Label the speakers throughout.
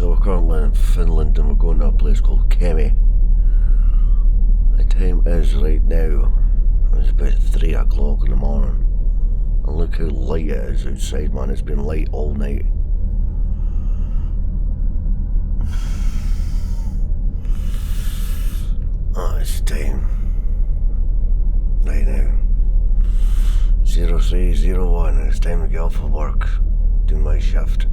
Speaker 1: So we're currently in Finland and we're going to a place called Kemi. The time is right now, it's about 3 o'clock in the morning. And look how light it is outside, man. It's been light all night. Oh, it's time. Right now. 03:01. It's time to get off of work. Do my shift.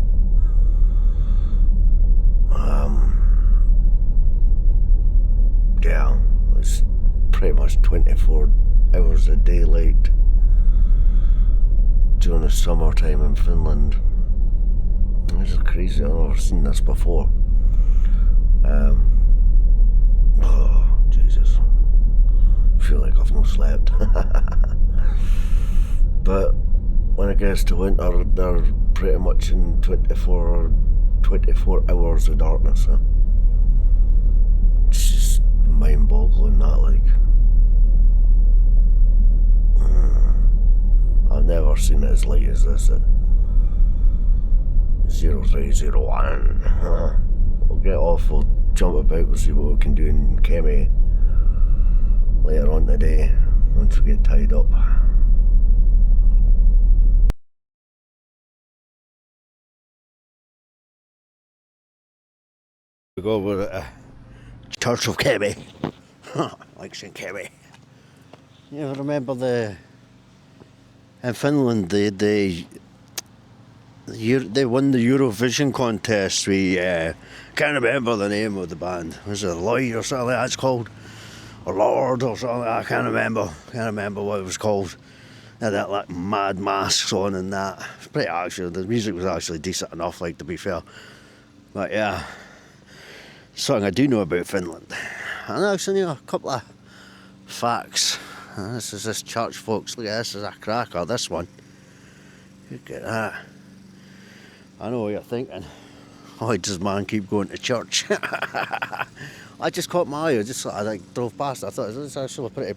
Speaker 1: Yeah, it's pretty much 24 hours of daylight during the summertime in Finland. This is crazy. I've never seen this before. Oh, Jesus. I feel like I've not slept. But when it gets to winter, they're pretty much in 24 hours of darkness. Huh? It's just mind-boggling, that, like. I've never seen it as light as this. 03:01. We'll get off, we'll jump about, we'll see what we can do in Kemi later on today, once we get tied up. We go over to Church of Kemi. Like St. Kemi. You remember in Finland they won the Eurovision contest. We can't remember the name of the band. Was it Lloyd or something like that it's called? Or Lord or something like that. I can't remember what it was called. They had that like mad masks on and that. It's pretty actually, the music was actually decent enough, like, to be fair. But yeah, something I do know about Finland. And I actually know a couple of facts. This is this church, folks. Look at this, is a cracker, this one. Look at that. I know what you're thinking. Why does man keep going to church? I just caught my eye. I drove past. I thought it was actually pretty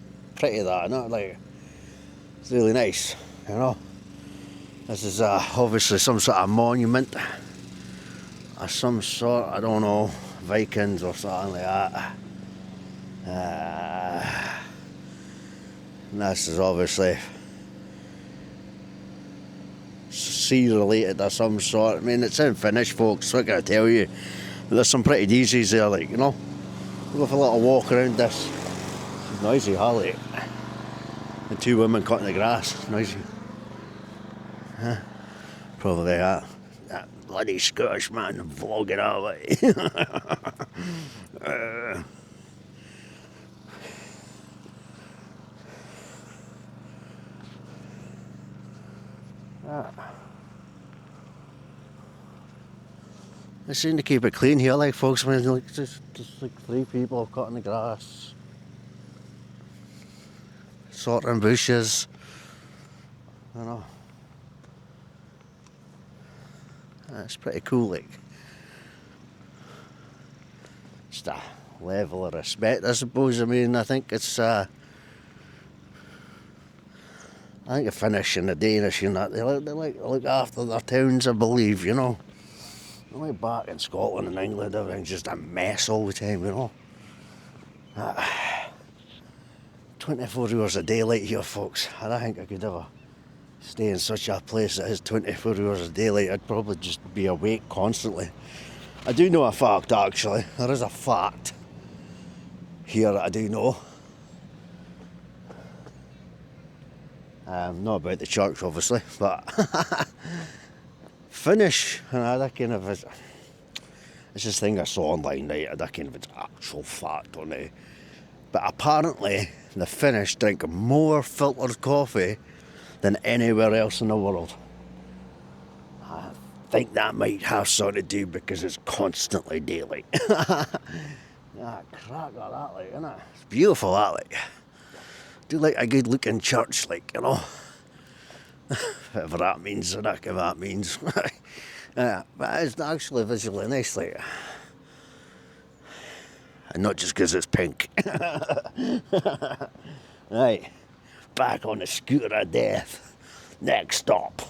Speaker 1: that. Not like it's really nice, you know. This is obviously some sort of monument of some sort. I don't know, Vikings or something like that. And this is obviously sea related of some sort. I mean, it's in Finnish, folks, what can I tell you? There's some pretty decisies there, like, you know. We'll go for a little walk around this. It's noisy, Harley. And 2 women cutting the grass. Noisy. Huh? Probably that bloody Scottish man vlogging all it. They seem to keep it clean here, like, folks. I mean, like, just like 3 people cutting the grass, sorting bushes, you know. That's pretty cool, like. Just a level of respect, I suppose. I mean, I think it's I think the Finnish and the Danish and that, they look after their towns, I believe, you know. Like back in Scotland and England, everything's just a mess all the time, you know. 24 hours of daylight here, folks. I don't think I could ever stay in such a place that has 24 hours of daylight. I'd probably just be awake constantly. I do know a fact, actually. There is a fact here that I do know. Not about the church, obviously, but Finnish, and that kind of is, it's this thing I saw online, right? That kind of it's actual fact on it. But apparently, the Finnish drink more filtered coffee than anywhere else in the world. I think that might have something to do because it's constantly daylight. Crack like that, like, isn't it? It's beautiful, that, like. Do like a good looking church, like, you know. Whatever that means, or whatever that means. But it's actually visually nice, like. And not just because it's pink. Right, back on the scooter of death. Next stop.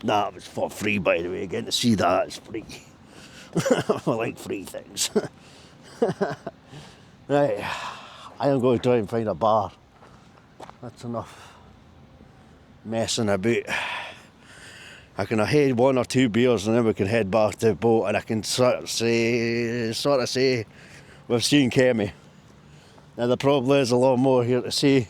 Speaker 1: That was for free, by the way. Getting to see that is free. I like free things. Right, I am going to try and find a bar. That's enough messing about. I can have one or two beers and then we can head back to the boat, and I can sort of say we've seen Kemi. Now the problem is a lot more here to see,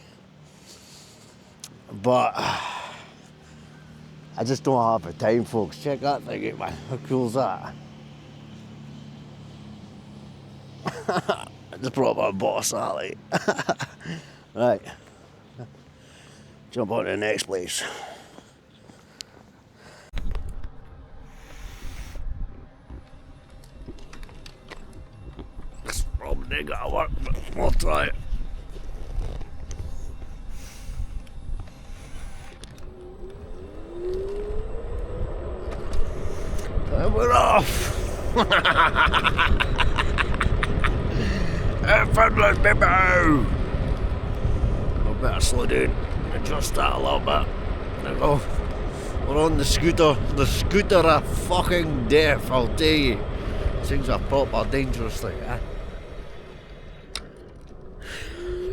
Speaker 1: but I just don't have the time, folks. Check that thing out, man. How cool is that? It's a proper boss alley. Right, jump on to the next place. It's probably gotta work, but we'll try it. And we're off! Finland, baby! I better slow down, adjust that a little bit. There we go. We're on the scooter of fucking death, I'll tell you. Things are proper dangerous, like that.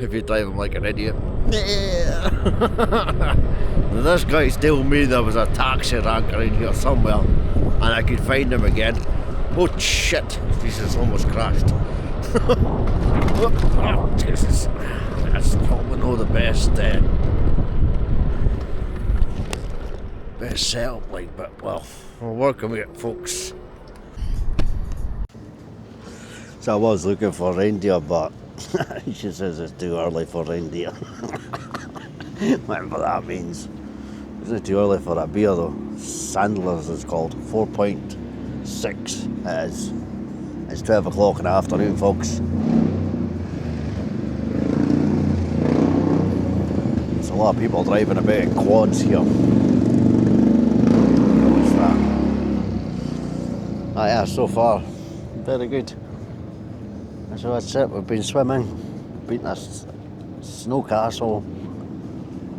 Speaker 1: If you're driving like an idiot. Yeah. This guy's telling me there was a taxi ranker in here somewhere and I could find him again. Oh shit, Jesus, almost crashed. Oh, Jesus. That's probably not the best setup, like, but well, we're working with it, folks. So I was looking for reindeer, but she says it's too early for reindeer. Whatever that means. Isn't it too early for a beer though? Sandler's is called. 4.6 it is. It's 12 o'clock in the afternoon, folks. There's a lot of people driving about in quads here. What's that? Ah yeah, so far, very good. So that's it, we've been swimming, beaten a snow castle,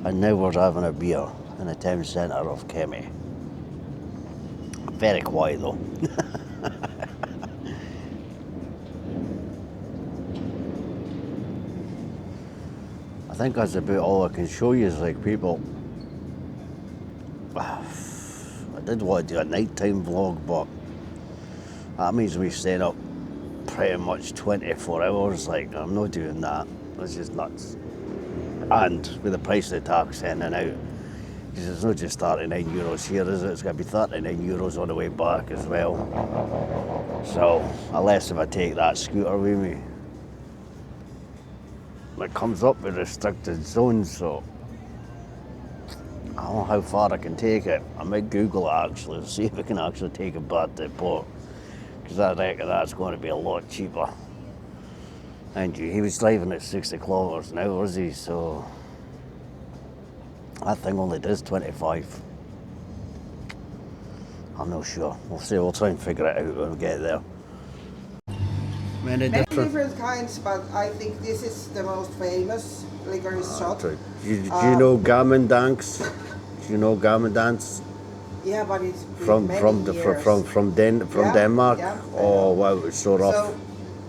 Speaker 1: and now we're having a beer in the town centre of Kemi. Very quiet though. I think that's about all I can show you, is like people. I did want to do a nighttime vlog, but that means we staying up pretty much 24 hours, like I'm not doing that. It's just nuts. And with the price of the taxi in and out, because it's not just €39 here, is it? It's going to be €39 on the way back as well. So, unless if I take that scooter with me, it comes up with restricted zones, so I don't know how far I can take it. I might Google it actually, see if I can actually take it back to the port, because I reckon that's going to be a lot cheaper. And he was driving at 60 kilometres an hour, was he? So that thing only does 25. I'm not sure. We'll see. We'll try and figure it out when we get there. Many
Speaker 2: different kinds, but I think this is the most famous licorice shot.
Speaker 1: Do you know gammon dance? Do you know gammon dance?
Speaker 2: Yeah, but it's
Speaker 1: from Denmark.
Speaker 2: Yeah.
Speaker 1: Oh wow, it's so rough.
Speaker 2: So,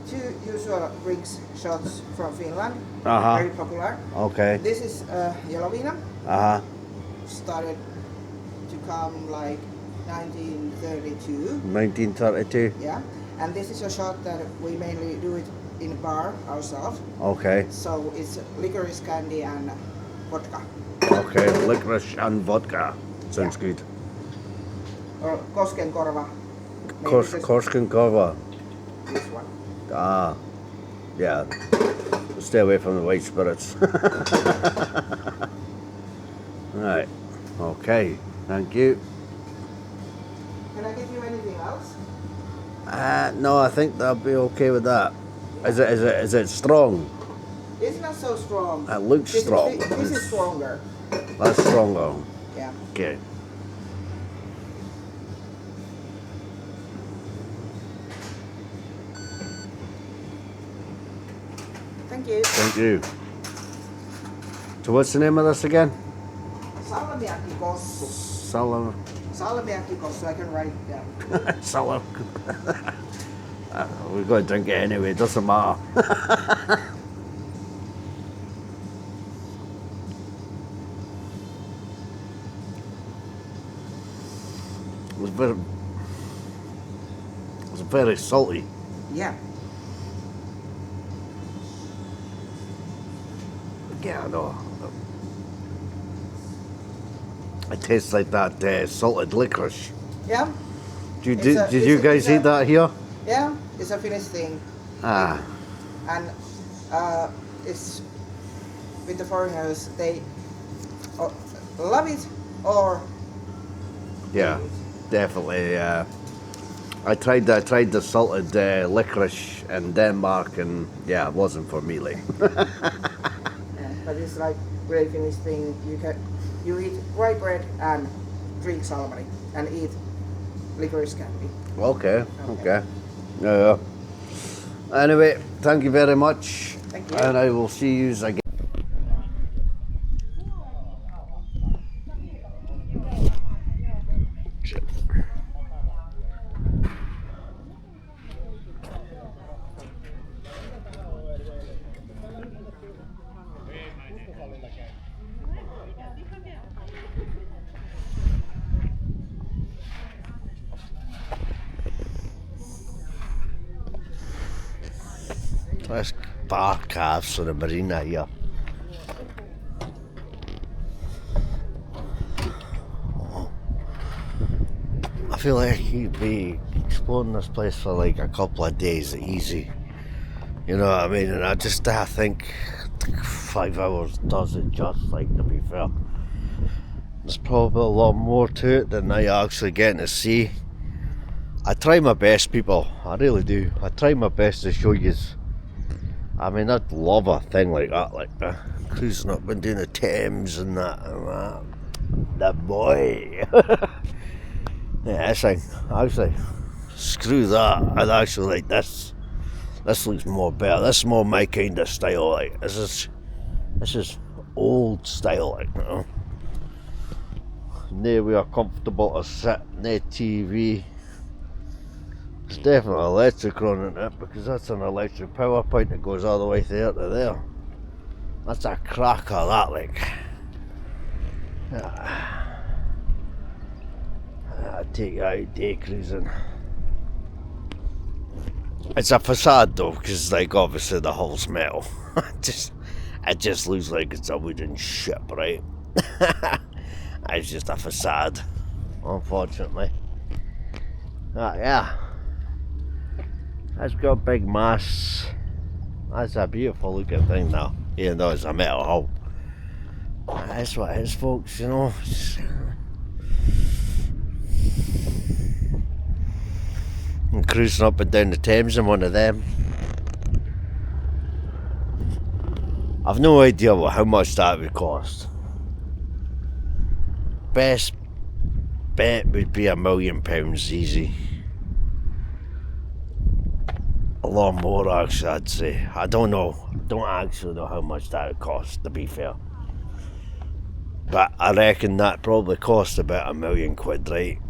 Speaker 2: two usual drinks shots from Finland,
Speaker 1: Uh-huh.
Speaker 2: very popular.
Speaker 1: Okay.
Speaker 2: This is yellow vina.
Speaker 1: Uh-huh.
Speaker 2: Started to come like 1932.
Speaker 1: 1932.
Speaker 2: Yeah, and this is a shot that we mainly do it in a bar ourselves.
Speaker 1: Okay.
Speaker 2: So it's licorice candy and vodka.
Speaker 1: Okay, licorice and vodka. Sounds good.
Speaker 2: Or Koskenkorva.
Speaker 1: Koskenkorva.
Speaker 2: This one.
Speaker 1: Ah, yeah. Stay away from the white spirits. Right. Okay. Thank you.
Speaker 2: Can I give you anything else?
Speaker 1: No, I think that'll be okay with that. Is it strong?
Speaker 2: It's not so strong.
Speaker 1: It looks strong.
Speaker 2: This is stronger.
Speaker 1: That's stronger.
Speaker 2: Yeah.
Speaker 1: Okay.
Speaker 2: Thank you.
Speaker 1: Thank you. So what's the name of this again?
Speaker 2: Salmiakki kossu. salmiakki, so I can write it down.
Speaker 1: Salam. We're going to drink it anyway, it doesn't matter. It was very salty.
Speaker 2: Yeah.
Speaker 1: Yeah, I know. It tastes like that salted licorice.
Speaker 2: Yeah.
Speaker 1: Did you guys eat that here?
Speaker 2: Yeah, it's a Finnish thing.
Speaker 1: Ah.
Speaker 2: And it's with the foreigners, they love it or
Speaker 1: Yeah, definitely. I tried the salted licorice in Denmark, and yeah, it wasn't for me. Like.
Speaker 2: Yeah, but it's like really Finnish thing. You eat white bread and drink salmon and eat licorice candy.
Speaker 1: Okay. Yeah. Anyway, thank you very much.
Speaker 2: Thank you.
Speaker 1: And I will see you again. There's bar calves on the marina here. I feel like you'd be exploring this place for like a couple of days easy. You know what I mean? And I think 5 hours does it just, to be fair. There's probably a lot more to it than I actually get to see. I try my best, people. I really do. I try my best to show you. I mean, I'd love a thing like that, cruising up and doing the Thames and that. That boy. Yeah, this thing, actually, screw that. I'd actually like this. This looks more better. This is more my kind of style. This is old style. There we are comfortable to sit. No TV. There's definitely electric running it because that's an electric power point that goes all the way there to there. That's a cracker, that I'd take you out day cruising. It's a facade though, because obviously the hull's metal. It just looks like it's a wooden ship, right? It's just a facade, unfortunately. Yeah. That's got big masts. That's a beautiful looking thing now, even though it's a metal hull. That's what it is, folks, you know. I'm cruising up and down the Thames in one of them. I've no idea how much that would cost. Best bet would be £1 million easy. A lot more, actually, I'd say. I don't know. Don't actually know how much that would cost, to be fair. But I reckon that probably cost about £1 million, right?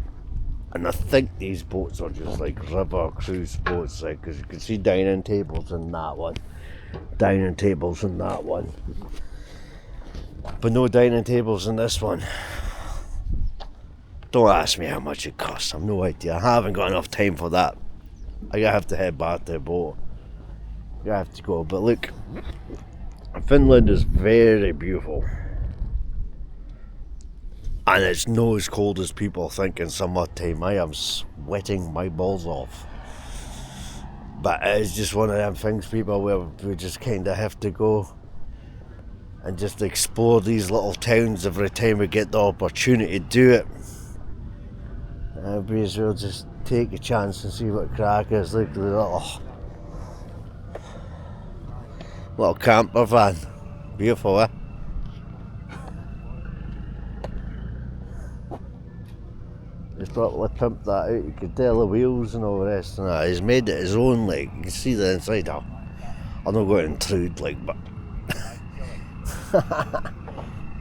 Speaker 1: And I think these boats are just river cruise boats, because you can see dining tables in that one. Dining tables in that one. But no dining tables in this one. Don't ask me how much it costs. I've no idea. I haven't got enough time for that. I have to head back to the boat. I have to go. But look, Finland is very beautiful. And it's not as cold as people think in summertime. I am sweating my balls off. But it's just one of them things, people, where we just kind of have to go and just explore these little towns every time we get the opportunity to do it. We as well just take a chance and see what crack is. Look at the little camper van. Beautiful, eh? He's probably pimped that out. You could tell the wheels and all the rest and that. He's made it his own, you can see the inside. I'm not going to intrude, but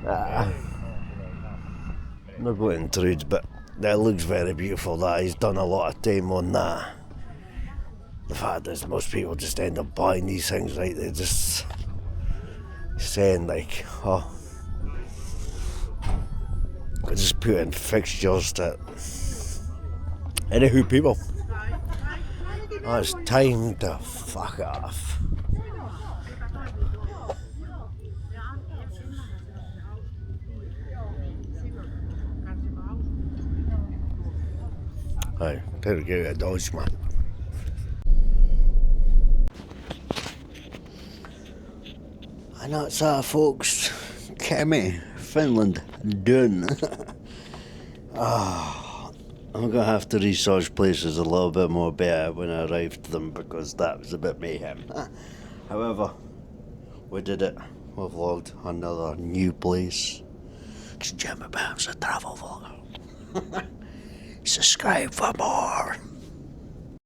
Speaker 1: I'm not going to intrude, but That looks very beautiful. That he's done a lot of time on that. The fact is, most people just end up buying these things, right? They just saying like, oh, I just put in fixtures that. Anywho, people, oh, it's time to fuck off. Hey, time to get a dodge, man. And that's that, folks. Kemi, Finland, done. I'm gonna have to research places a little bit more better when I arrive to them because that was a bit mayhem. However, we did it. We vlogged another new place. Cause JamTheBam's a travel vlogger. Subscribe for more.